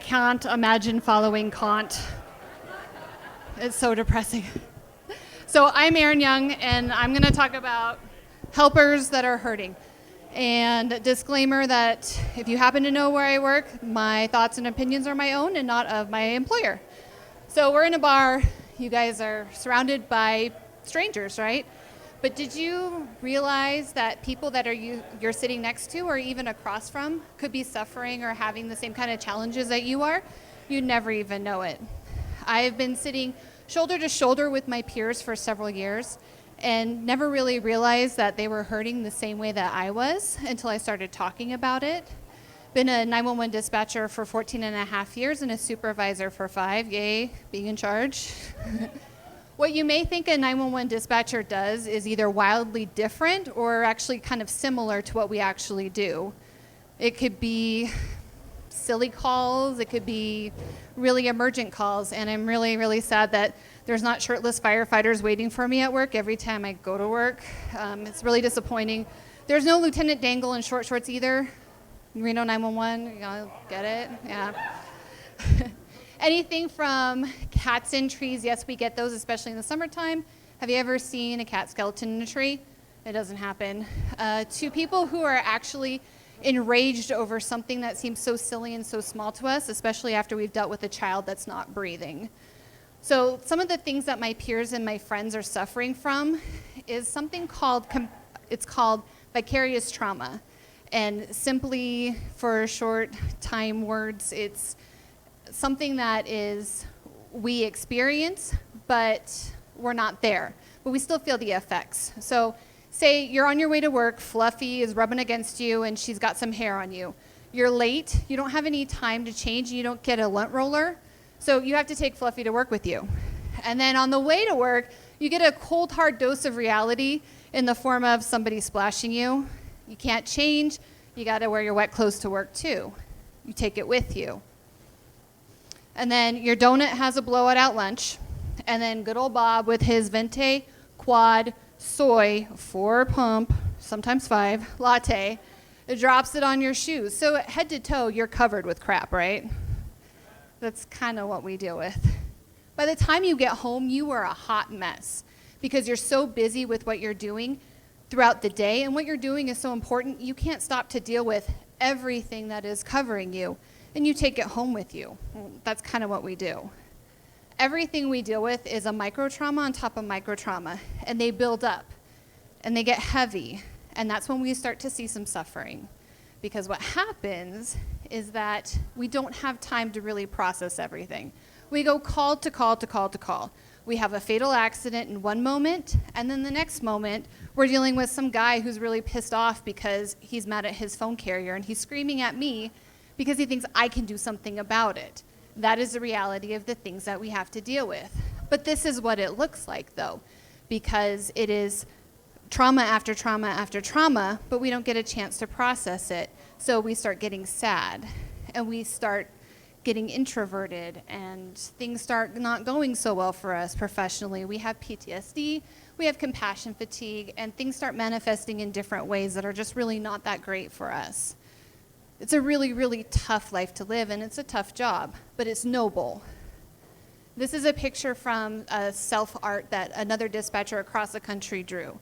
can't imagine following Kant. It's so depressing. So I'm Erin Yeung, and I'm going to talk about helpers that are hurting. And disclaimer that if you happen to know where I work, my thoughts and opinions are my own and not of my employer. So we're in a bar. You guys are surrounded by strangers, right? But did you realize that people that you're sitting next to or even across from could be suffering or having the same kind of challenges that you are? You'd never even know it. I've been sitting shoulder to shoulder with my peers for several years and never really realized that they were hurting the same way that I was until I started talking about it. Been a 911 dispatcher for 14 and a half years and a supervisor for 5. Yay, being in charge. What you may think a 911 dispatcher does is either wildly different or actually kind of similar to what we actually do. It could be silly calls, it could be really emergent calls, and I'm really, really sad that there's not shirtless firefighters waiting for me at work every time I go to work. It's really disappointing. There's no Lieutenant Dangle in short shorts either. Reno 911, you know, get it? Yeah. Anything from cats in trees, yes, we get those, especially in the summertime. Have you ever seen a cat skeleton in a tree? It doesn't happen. To people who are actually enraged over something that seems so silly and so small to us, especially after we've dealt with a child that's not breathing. So some of the things that my peers and my friends are suffering from is something called vicarious trauma. And simply for short time words, it's something that we experience, but we're not there, but we still feel the effects. So say you're on your way to work, Fluffy is rubbing against you and she's got some hair on you. You're late, you don't have any time to change, and you don't get a lint roller, so you have to take Fluffy to work with you. And then on the way to work, you get a cold hard dose of reality in the form of somebody splashing you. You can't change, you gotta wear your wet clothes to work too. You take it with you. And then your donut has a blowout at lunch. And then good old Bob with his Venti Quad Soy 4 pump, sometimes 5, latte, it drops it on your shoes. So head to toe, you're covered with crap, right? That's kind of what we deal with. By the time you get home, you are a hot mess because you're so busy with what you're doing throughout the day. And what you're doing is so important, you can't stop to deal with everything that is covering you. And you take it home with you. That's kind of what we do. Everything we deal with is a micro trauma on top of micro trauma, and they build up, and they get heavy, and that's when we start to see some suffering. Because what happens is that we don't have time to really process everything. We go call to call to call to call. We have a fatal accident in one moment, and then the next moment, we're dealing with some guy who's really pissed off because he's mad at his phone carrier, and he's screaming at me because he thinks I can do something about it. That is the reality of the things that we have to deal with. But this is what it looks like, though, because it is trauma after trauma after trauma, but we don't get a chance to process it. So we start getting sad, and we start getting introverted, and things start not going so well for us professionally. We have PTSD, we have compassion fatigue, and things start manifesting in different ways that are just really not that great for us. It's a really, really tough life to live, and it's a tough job, but it's noble. This is a picture from a self-art that another dispatcher across the country drew.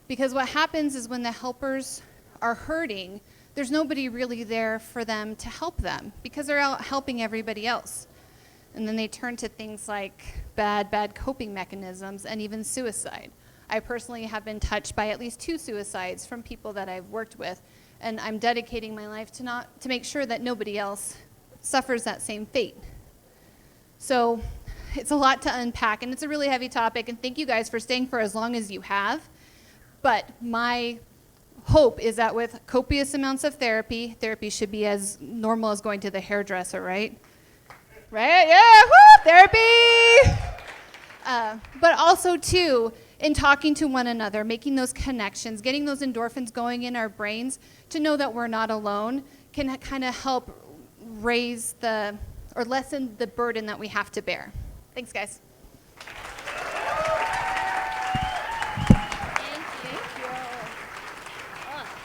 Because what happens is when the helpers are hurting, there's nobody really there for them to help them because they're out helping everybody else. And then they turn to things like bad coping mechanisms and even suicide. I personally have been touched by at least 2 suicides from people that I've worked with. And I'm dedicating my life to make sure that nobody else suffers that same fate. So it's a lot to unpack, and it's a really heavy topic, and thank you guys for staying for as long as you have. But my hope is that with copious amounts of therapy should be as normal as going to the hairdresser, right? Right? Yeah, woo, therapy! But also, too, in talking to one another, making those connections, getting those endorphins going in our brains to know that we're not alone can kind of help lessen the burden that we have to bear. Thanks, guys.